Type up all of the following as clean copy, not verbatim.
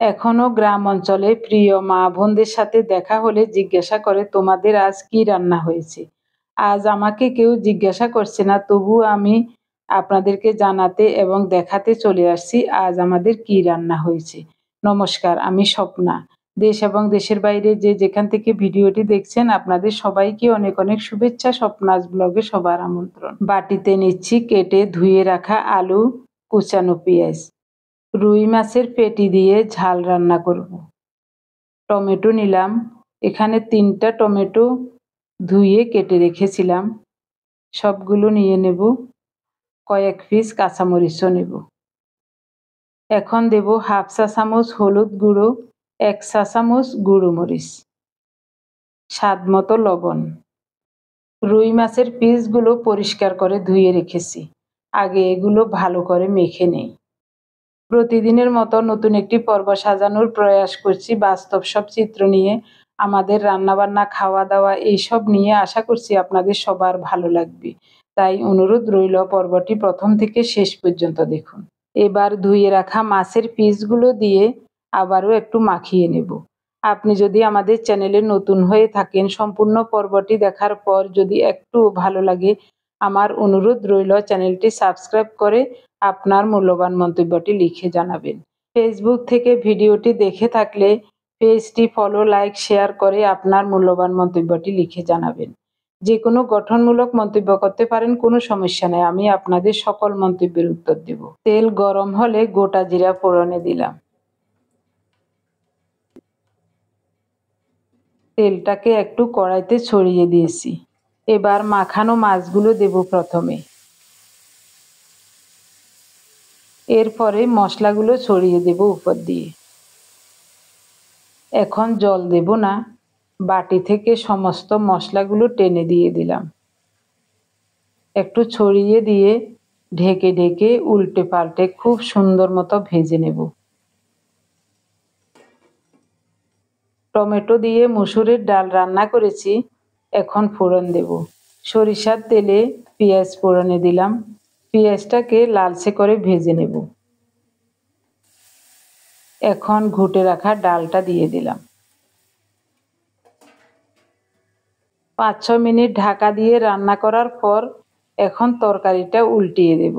এখনো গ্রাম অঞ্চলে প্রিয় মা বোনদের সাথে দেখা হলে জিজ্ঞাসা করে, তোমাদের আজ কি রান্না হয়েছে? আজ আমাকে কেউ জিজ্ঞাসা করছে না, তবুও আমি আপনাদেরকে জানাতে এবং দেখাতে চলে আসছি আজ আমাদের কি রান্না হয়েছে। নমস্কার, আমি স্বপ্না। দেশ এবং দেশের বাইরে যে যেখান থেকে ভিডিওটি দেখছেন, আপনাদের সবাইকে অনেক অনেক শুভেচ্ছা। স্বপ্নাজ ব্লগে সবার আমন্ত্রণ। বাটিতে নিচ্ছি কেটে ধুয়ে রাখা আলু, কুচানো পেঁয়াজ। রুই মাছের পেটি দিয়ে ঝাল রান্না করব। টমেটো নিলাম, এখানে 3টা টমেটো ধুয়ে কেটে রেখেছিলাম, সবগুলো নিয়ে নেব। কয়েক পিস কাঁচামরিচও নেব। এখন দেব হাফ চা চামচ হলুদ গুঁড়ো, 1 চা চামচ গুঁড়ো মরিচ, স্বাদ মতো লবণ। রুই মাছের পিসগুলো পরিষ্কার করে ধুয়ে রেখেছি, আগে এগুলো ভালো করে মেখে নেই। প্রতিদিনের মতো নতুন একটি পর্ব সাজানোর প্রয়াস করছি, বাস্তব সব চিত্র নিয়ে, আমাদের রান্নাবান্না, খাওয়া দাওয়া এইসব নিয়ে। আশা করছি আপনাদের সবার ভালো লাগবে, তাই অনুরোধ রইল পর্বটি প্রথম থেকে শেষ পর্যন্ত দেখুন। এবার ধুয়ে রাখা মাছের পিসগুলো দিয়ে আবারও একটু মাখিয়ে নেব। আপনি যদি আমাদের চ্যানেলে নতুন হয়ে থাকেন, সম্পূর্ণ পর্বটি দেখার পর যদি একটু ভালো লাগে, আমার অনুরোধ রইল চ্যানেলটি সাবস্ক্রাইব করে আপনার মূল্যবান মন্তব্যটি লিখে জানাবেন। ফেসবুক থেকে ভিডিওটি দেখে থাকলে পেজটি ফলো, লাইক, শেয়ার করে আপনার মূল্যবান মন্তব্যটি লিখে জানাবেন। যে কোনো গঠনমূলক মন্তব্য করতে পারেন, কোনো সমস্যা নেই, আমি আপনাদের সকল মন্তব্যের উত্তর দেব। তেল গরম হলে গোটা জিরা ফোড়নে দিলাম। তেলটাকে একটু কড়াইতে ছড়িয়ে দিয়েছি। এবার মাখানো মাছগুলো দেব প্রথমে, এরপরে মশলাগুলো ছড়িয়ে দেব উপর দিয়ে। এখন জল দেব না, বাটি থেকে সমস্ত মশলাগুলো টেনে দিয়ে দিলাম। একটু ছড়িয়ে দিয়ে ঢেকে ঢেকে উল্টে পাল্টে খুব সুন্দর মতো ভেজে নেব। টমেটো দিয়ে মসুরের ডাল রান্না করেছি, এখন ফোড়ন দেব। সরিষার তেলে পেঁয়াজ ফোড়নে দিলাম, পেঁয়াজটাকে লালচে করে ভেজে নেব। এখন ঘুটে রাখা ডালটা দিয়ে দিলাম। 5-6 মিনিট ঢাকা দিয়ে রান্না করার পর এখন তরকারিটা উল্টিয়ে দেব।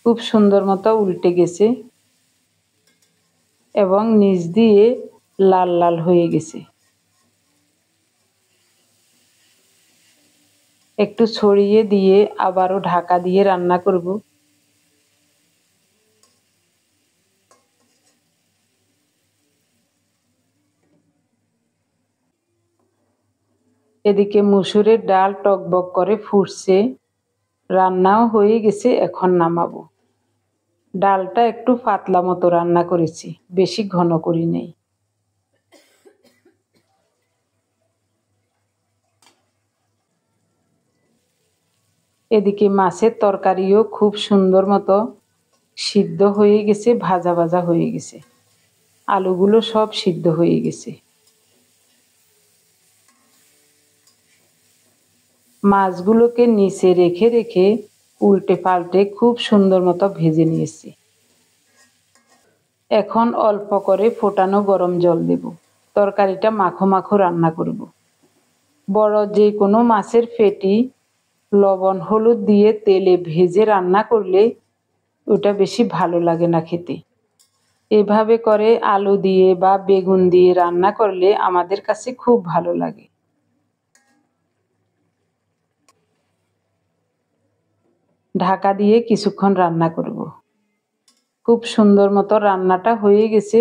খুব সুন্দর মতো উল্টে গেছে এবং নিচ দিয়ে লাল লাল হয়ে গেছে। একটু ছড়িয়ে দিয়ে আবারও ঢাকা দিয়ে রান্না করব। এদিকে মসুরের ডাল টকবক করে ফুটছে, রান্নাও হয়ে গেছে, এখন নামাবো। ডালটা একটু পাতলা মতো রান্না করেছি, বেশি ঘন করি নেই। এদিকে মাছের তরকারিও খুব সুন্দর মতো সিদ্ধ হয়ে গেছে, ভাজা ভাজা হয়ে গেছে, আলুগুলো সব সিদ্ধ হয়ে গেছে। মাছগুলোকে নিচে রেখে রেখে উল্টে পাল্টে খুব সুন্দর মতো ভেজে নিয়েছি। এখন অল্প করে ফোটানো গরম জল দেব। তরকারিটা মাখো মাখো রান্না করব। বড় যে কোনো মাছের পেটি লবণ হলুদ দিয়ে তেলে ভেজে রান্না করলে ওটা বেশি ভালো লাগে না খেতে। এভাবে করে আলু দিয়ে বা বেগুন দিয়ে রান্না করলে আমাদের কাছে খুব ভালো লাগে। ঢাকা দিয়ে কিছুক্ষণ রান্না করব। খুব সুন্দর মতো রান্নাটা হয়ে গেছে,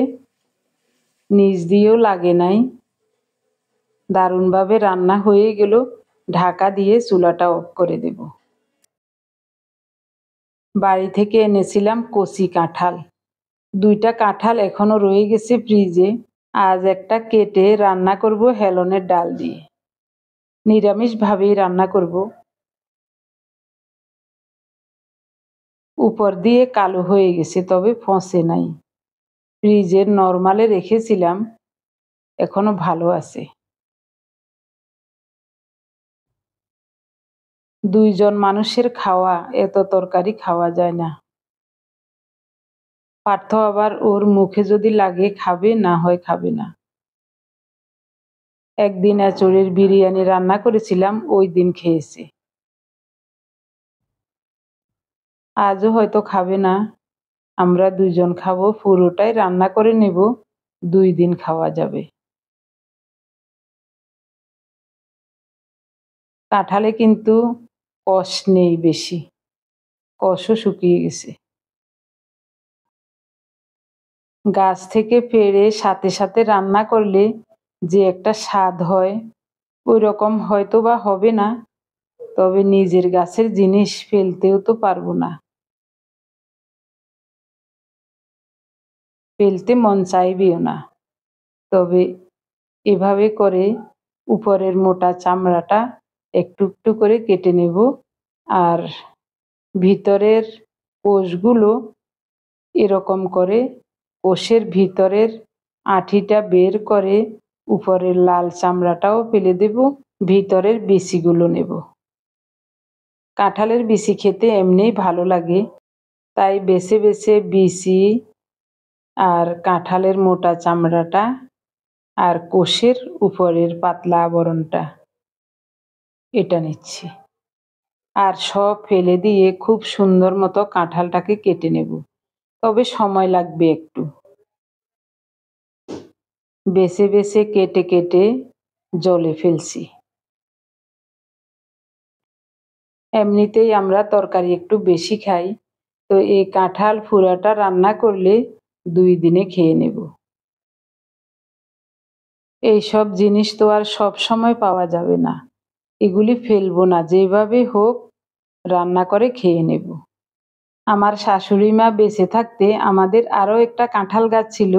নিচ দিয়েও লাগে নাই, দারুণভাবে রান্না হয়ে গেল। ঢাকা দিয়ে চুলাটা অফ করে দেব। বাড়ি থেকে এনেছিলাম কচি কাঁঠাল, 2টা কাঁঠাল এখনো রয়ে গেছে ফ্রিজে। আজ একটা কেটে রান্না করব হেলনের ডাল দিয়ে, নিরামিষভাবেই রান্না করব। উপর দিয়ে কালো হয়ে গেছে, তবে ফসে নাই। ফ্রিজের নরমালে রেখেছিলাম, এখনো ভালো আছে। দুইজন মানুষের খাওয়া এত তরকারি খাওয়া যায় না। পার্থ আবার ওর মুখে যদি লাগে খাবে, না হয় খাবে না। একদিন এঁচড়ের বিরিয়ানি রান্না করেছিলাম, ওই দিন খেয়েছে। আজও হয়তো খাবে না। আমরা দুইজন খাবো, পুরোটাই রান্না করে নেব, 2 দিন খাওয়া যাবে। কাঁঠালে কিন্তু কষ নেই বেশি, কষও শুকিয়ে গেছে। গাছ থেকে পেড়ে সাথে সাথে রান্না করলে যে একটা স্বাদ হয়, ওই রকম হয়তো বা হবে না, তবে নিজের গাছের জিনিস ফেলতেও তো পারবো না। ফেলতে মন চাইবেও না। তবে এভাবে করে উপরের মোটা চামড়াটা একটু একটু করে কেটে নেব, আর ভিতরের কোষগুলো এরকম করে কোষের ভিতরের আঁঠিটা বের করে উপরের লাল চামড়াটাও ফেলে দেব, ভিতরের বিচিগুলো নেব। কাঁঠালের বিচি খেতে এমনিই ভালো লাগে, তাই বেছে বেছে বিচি আর কাঁঠালের মোটা চামড়াটা আর কোষের উপরের পাতলা আবরণটা এটা নিচ্ছি। আর সব ফেলে দিয়ে খুব সুন্দর মতো কাঁঠালটাকে কেটে নেব, তবে সময় লাগবে একটু। বেছে বেছে কেটে কেটে জলে ফেলছি। এমনিতেই আমরা তরকারি একটু বেশি খাই, তো এই কাঁঠাল পুরাটা রান্না করলে 2 দিনে খেয়ে নেব। এইসব জিনিস তো আর সব সময় পাওয়া যাবে না, এগুলি ফেলবো না, যেভাবে হোক রান্না করে খেয়ে নেব। আমার শাশুড়ি মা বেঁচে থাকতে আমাদের আরও একটা কাঁঠাল গাছ ছিল।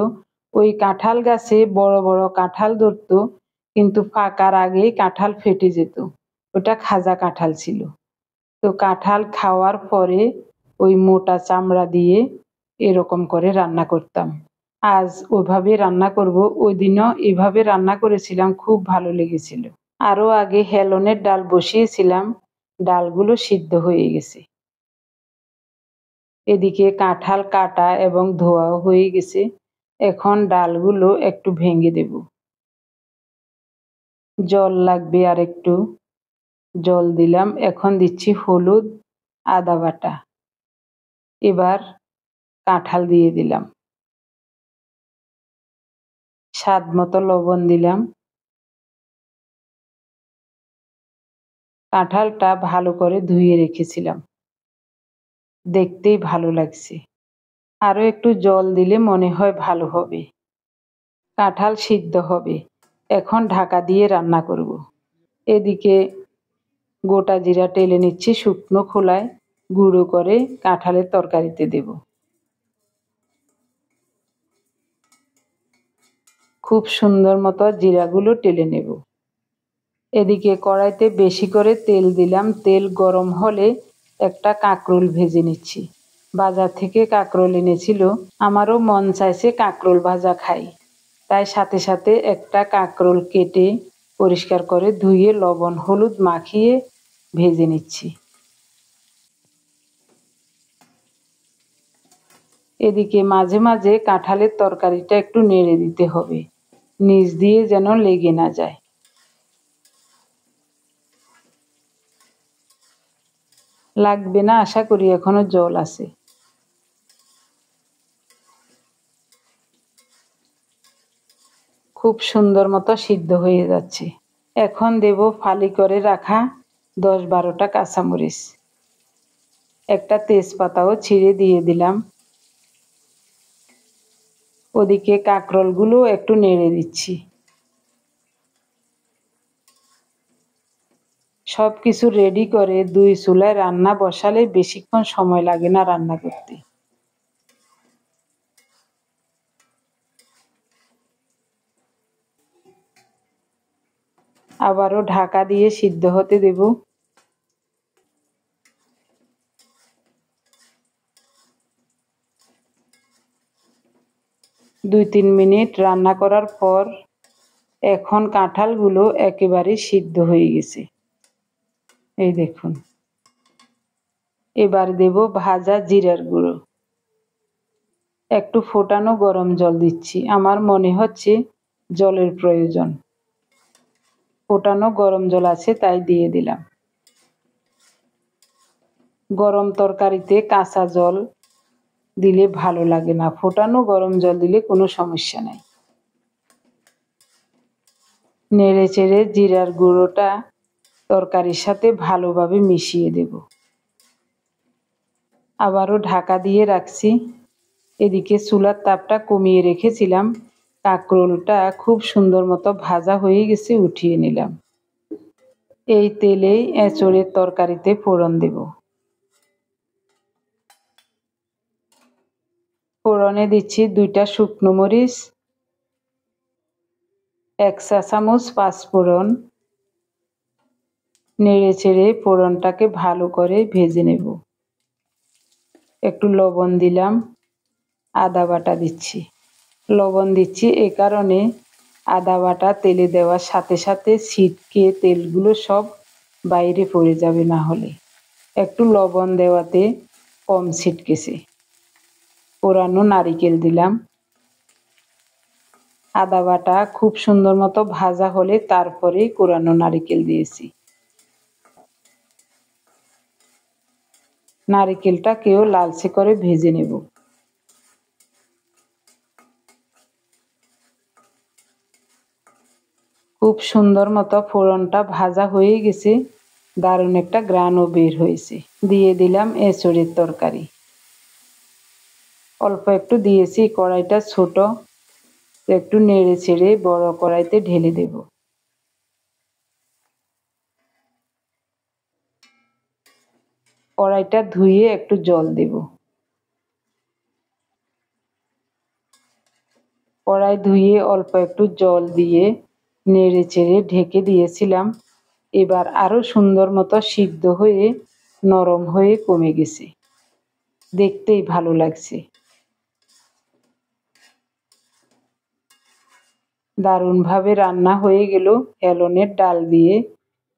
ওই কাঁঠাল গাছে বড় বড় কাঁঠাল ধরতো, কিন্তু পাকার আগেই কাঁঠাল ফেটে যেত। ওটা খাজা কাঁঠাল ছিল। তো কাঁঠাল খাওয়ার পরে ওই মোটা চামড়া দিয়ে এরকম করে রান্না করতাম। আজ ওইভাবে রান্না করব, ওই দিনও এভাবে রান্না করেছিলাম, খুব ভালো লেগেছিল। আরও আগে হেলনের ডাল বসিয়েছিলাম, ডালগুলো সিদ্ধ হয়ে গেছে। এদিকে কাঁঠাল কাটা এবং ধোয়াও হয়ে গেছে। এখন ডালগুলো একটু ভেঙে দেব। জল লাগবে, আর একটু জল দিলাম। এখন দিচ্ছি হলুদ, আদা বাটা। এবার কাঁঠাল দিয়ে দিলাম, স্বাদ মতো লবণ দিলাম। কাঁঠালটা ভালো করে ধুয়ে রেখেছিলাম, দেখতেই ভালো লাগছে। আরও একটু জল দিলে মনে হয় ভালো হবে। কাঁঠাল সিদ্ধ হবে, এখন ঢাকা দিয়ে রান্না করব। এদিকে গোটা জিরা টেলে নিচ্ছি শুকনো খোলায়, গুঁড়ো করে কাঁঠালের তরকারিতে দেব। খুব সুন্দর মতো জিরাগুলো টেলে নেব। এদিকে কড়াইতে বেশি করে তেল দিলাম। তেল গরম হলে একটা কাঁকরোল ভেজে নিচ্ছি। বাজার থেকে কাঁকরোল এনেছিল, আমারও মন চাইছে কাঁকরোল ভাজা খাই, তাই সাথে সাথে একটা কাঁকরোল কেটে পরিষ্কার করে ধুয়ে লবণ হলুদ মাখিয়ে ভেজে নিচ্ছি। এদিকে মাঝে মাঝে কাঁঠালের তরকারিটা একটু নেড়ে দিতে হবে, নিচ দিয়ে যেন লেগে না যায়। লাগবে না আশা করি, এখনো জল আছে। খুব সুন্দর মতো সিদ্ধ হয়ে যাচ্ছে। এখন দেব ফালি করে রাখা 10-12টা কাঁচামরিচ, একটা তেজপাতাও ছিঁড়ে দিয়ে দিলাম। ওদিকে কাঁকরোলগুলো একটু নেড়ে দিচ্ছি। সব কিছু রেডি করে 2 চুলায় রান্না বসালে বেশিক্ষণ সময় লাগে না রান্না করতে। আবারও ঢাকা দিয়ে সিদ্ধ হতে দেব। 2-3 মিনিট রান্না করার পর এখন কাঁঠালগুলো একেবারে সিদ্ধ হয়ে গেছে। এই দেখুন। এবার দেব ভাজা জিরার গুঁড়ো। একটু ফোটানো গরম জল দিচ্ছি, আমার মনে হচ্ছে জলের প্রয়োজন। ফোটানো গরম জল আছে তাই দিয়ে দিলাম। গরম তরকারিতে কাঁচা জল দিলে ভালো লাগে না, ফোটানো গরম জল দিলে কোনো সমস্যা নাই। নেড়ে চেড়ে জিরার গুঁড়োটা তরকারির সাথে ভালোভাবে মিশিয়ে দেব। আবারও ঢাকা দিয়ে রাখছি। এদিকে চুলার তাপটা কমিয়ে রেখেছিলাম। কাঁকরোলটা খুব সুন্দর মতো ভাজা হয়ে গেছে, উঠিয়ে নিলাম। এই তেলেই এঁচড়ের তরকারিতে ফোড়ন দেব। ফোড়নে দিচ্ছি 2টা শুকনো মরিচ, 1 চা চামচ পাঁচফোড়ন। নেড়ে চেড়ে ফোড়নটাকে ভালো করে ভেজে নেব। একটু লবণ দিলাম, আদা বাটা দিচ্ছি। লবণ দিচ্ছি এ কারণে, আদা বাটা তেলে দেওয়ার সাথে সাথে ছিটকে তেলগুলো সব বাইরে পড়ে যাবে না হলে। একটু লবণ দেওয়াতে কম ছিটকেছে। কোরানো নারিকেল দিলাম। আদা বাটা খুব সুন্দর মতো ভাজা হলে তারপরে কোরানো নারিকেল দিয়েছি। নারিকেলটাকেও লালচে করে ভেজে নেব। খুব সুন্দর মতো ফোড়নটা ভাজা হয়ে গেছে, দারুণ একটা ঘ্রাণও বের হয়েছে। দিয়ে দিলাম এঁচড়ের তরকারি। অল্প একটু দিয়েছি, কড়াইটা ছোট, একটু নেড়ে ছেড়ে বড় কড়াইতে ঢেলে দেব। কড়াইটা ধুয়ে একটু জল দেব। কড়াই ধুয়ে অল্প একটু জল দিয়ে নেড়ে চেড়ে ঢেকে দিয়েছিলাম। এবার আরো সুন্দর মতো সিদ্ধ হয়ে নরম হয়ে কমে গেছে, দেখতেই ভালো লাগছে। দারুণভাবে রান্না হয়ে গেল হেলনের ডাল দিয়ে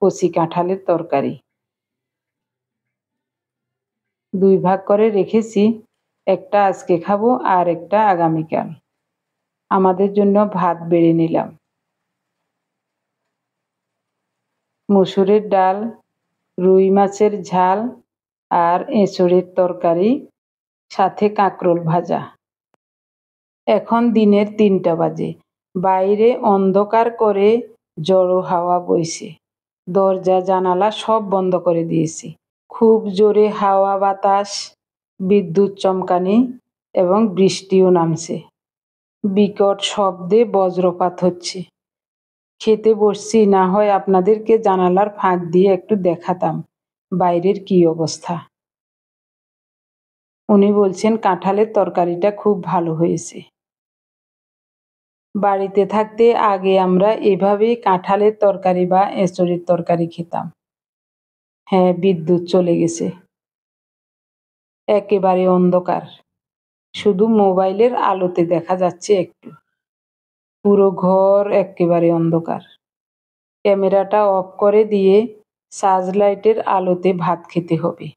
কচি কাঁঠালের তরকারি। 2 ভাগ করে রেখেছি, একটা আজকে খাবো আর একটা আগামীকাল। আমাদের জন্য ভাত বেড়ে নিলাম। মসুরের ডাল, রুই মাছের ঝাল আর এঁচড়ের তরকারি, সাথে কাঁকরোল ভাজা। এখন দিনের 3টা বাজে। বাইরে অন্ধকার করে ঝড়ো হাওয়া বইছে। দরজা জানালা সব বন্ধ করে দিয়েছি। খুব জোরে হাওয়া বাতাস, বিদ্যুৎ চমকানি এবং বৃষ্টিও নামছে। বিকট শব্দে বজ্রপাত হচ্ছে। খেতে বসছি, না হয় আপনাদেরকে জানালার ফাঁক দিয়ে একটু দেখাতাম বাইরের কি অবস্থা। উনি বলছেন কাঁঠালের তরকারিটা খুব ভালো হয়েছে। বাড়িতে থাকতে আগে আমরা এভাবেই কাঁঠালের তরকারি বা এঁচড়ের তরকারি খেতাম। হ্যাঁ, বিদ্যুৎ চলে গেছে। একেবারে অন্ধকার, শুধু মোবাইলের আলোতে দেখা যাচ্ছে একটু। পুরো ঘর একেবারে অন্ধকার। ক্যামেরাটা অফ করে দিয়ে সার্চ লাইটের আলোতে ভাত খেতে হবে।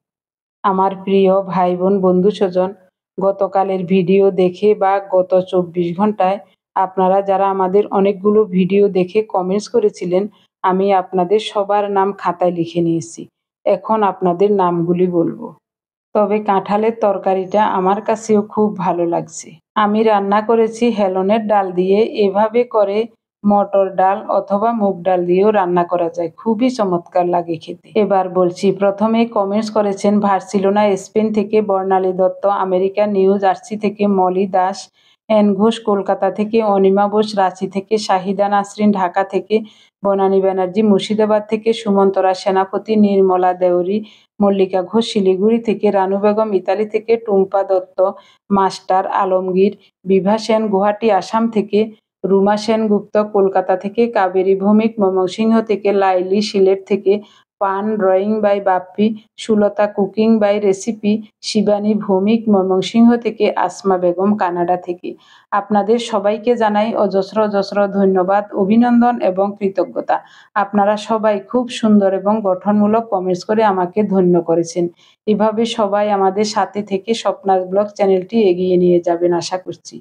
আমার প্রিয় ভাই বোন বন্ধু স্বজন, গতকালের ভিডিও দেখে বা গত 24 ঘন্টায় আপনারা যারা আমাদের অনেকগুলো ভিডিও দেখে কমেন্টস করেছিলেন, আমি আপনাদের সবার নাম খাতায় লিখে নিয়েছি। এখন আপনাদের নামগুলি বলবো। তবে কাঁঠালের তরকারিটা আমার কাছেও খুব ভালো লাগছে। আমি রান্না করেছি হেলনের ডাল দিয়ে। এভাবে করে মটর ডাল অথবা মুগ ডাল দিয়েও রান্না করা যায়, খুবই চমৎকার লাগে খেতে। এবার বলছি, প্রথমে কমেন্টস করেছেন বার্সেলোনা স্পেন থেকে বর্ণালী দত্ত, আমেরিকা নিউ জার্সি থেকে মলি দাস, এন ঘোষ কলকাতা থেকে, অনিমা বোস রাঁচি থেকে, শাহিদা নাসরিন ঢাকা থেকে, বনানী ব্যানার্জি মুর্শিদাবাদ থেকে, সুমন্তরা সেনাপতি, নির্মলা দেউরি, মল্লিকা ঘোষ শিলিগুড়ি থেকে, রানু বেগম ইতালি থেকে, টুম্পা দত্ত মাস্টার, আলমগীর, বিভা সেন গুয়াহাটি আসাম থেকে, রুমা সেনগুপ্ত কলকাতা থেকে, কাবেরী ভৌমিক ময়মনসিংহ থেকে, লাইলি সিলেট থেকে, পান drawing by Bappi, Sulata cooking by recipe, Shibani Bhowmik Mymensingh থেকে, আসমা বেগম কানাডা থেকে। আপনাদের সবাইকে জানাই অজস্র অজস্র ধন্যবাদ, অভিনন্দন এবং কৃতজ্ঞতা। আপনারা সবাই খুব সুন্দর এবং গঠনমূলক কমেন্টস করে আমাকে ধন্য করেছেন। এভাবে সবাই আমাদের সাথে থেকে স্বপ্নাস ব্লগ চ্যানেলটি এগিয়ে নিয়ে যাবেন আশা করছি।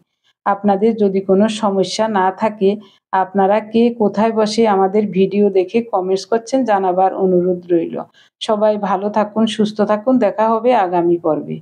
আপনাদের যদি কোনো সমস্যা না থাকে, আপনারা কে কোথায় বসে আমাদের ভিডিও দেখে কমেন্টস করছেন জানাবার অনুরোধ রইল। সবাই ভালো থাকুন, সুস্থ থাকুন, দেখা হবে আগামী পর্বে।